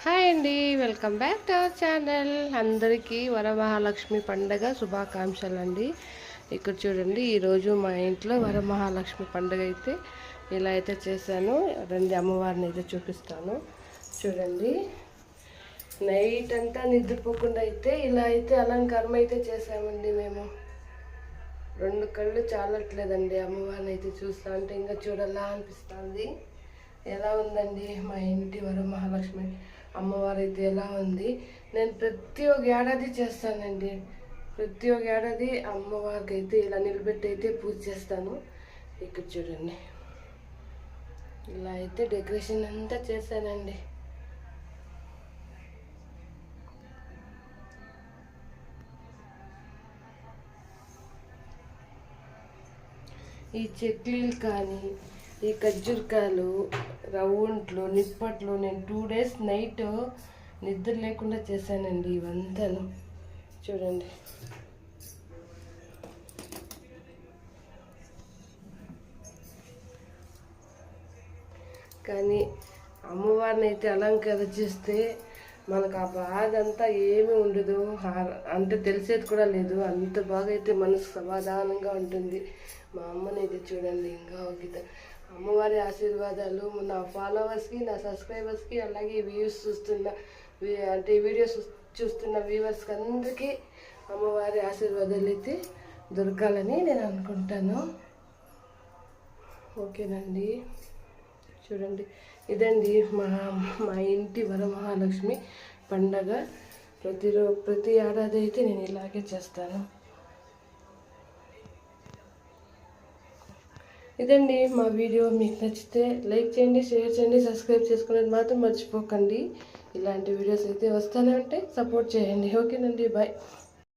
Hi అండి, welcome back to our channel. అందరికీ వరమహాలక్ష్మి పండగ శుభాకాంక్షలు అండి. ఇక్కడ చూడండి, ఈరోజు మా ఇంట్లో వరమహాలక్ష్మి పండుగ అయితే ఇలా అయితే చేశాను. రండి, అమ్మవారిని అయితే చూపిస్తాను. చూడండి, నైట్ అంతా నిద్రపోకుండా అయితే ఇలా అయితే అలంకారం అయితే చేసామండి. మేము 2 కళ్ళు చాలట్లేదండి అమ్మవారిని అయితే చూస్తా అంటే ఇంకా చూడాలా అనిపిస్తుంది. ఎలా ఉందండి మా ఇంటి వరమహాలక్ష్మి అమ్మవారు అయితే ఎలా ఉంది. నేను ప్రతి ఒక్క ఏడాది చేస్తానండి. ప్రతి ఒక్క ఏడాది అమ్మవారికి అయితే ఇలా నిలబెట్టి అయితే పూజ చేస్తాను. ఇక్కడ చూడండి, ఇలా అయితే డెకరేషన్ అంతా చేశానండి. ఈ చెక్లీలు కానీ, ఈ ఖర్జూరకాయలు, రవ్వుంట్లు, నిప్పట్లు నేను 2 డేస్ నైట్ నిద్ర లేకుండా చేశానండి. ఇవంతాను చూడండి. కానీ అమ్మవారిని అయితే అలంకరణ చేస్తే మనకు ఆ బాధ అంతా ఏమీ ఉండదు, అంటే తెలిసేది కూడా లేదు. అంత బాగా అయితే మనసు సమాధానంగా ఉంటుంది. మా అమ్మని అయితే చూడండి, ఇంకా ఒక అమ్మవారి ఆశీర్వాదాలు నా ఫాలోవర్స్కి, నా సబ్స్క్రైబర్స్కి, అలాగే వ్యూస్ చూస్తున్న అంటే వీడియోస్ చూస్తున్న వ్యూవర్స్కి అందరికీ అమ్మవారి ఆశీర్వాదాలు అయితే దొరకాలని నేను అనుకుంటాను. ఓకేనండి, చూడండి, ఇదండి మా ఇంటి వరమహాలక్ష్మి పండగ. ప్రతి ఏడాది అయితే నేను ఇలాగే చేస్తాను. ఇదండి మా వీడియో. మీకు నచ్చితే లైక్ చేయండి, షేర్ చేయండి, సబ్స్క్రైబ్ చేసుకునేది మాత్రం మర్చిపోకండి. ఇలాంటి వీడియోస్ అయితే వస్తూనే ఉంటే సపోర్ట్ చేయండి. ఓకేనండి, బాయ్.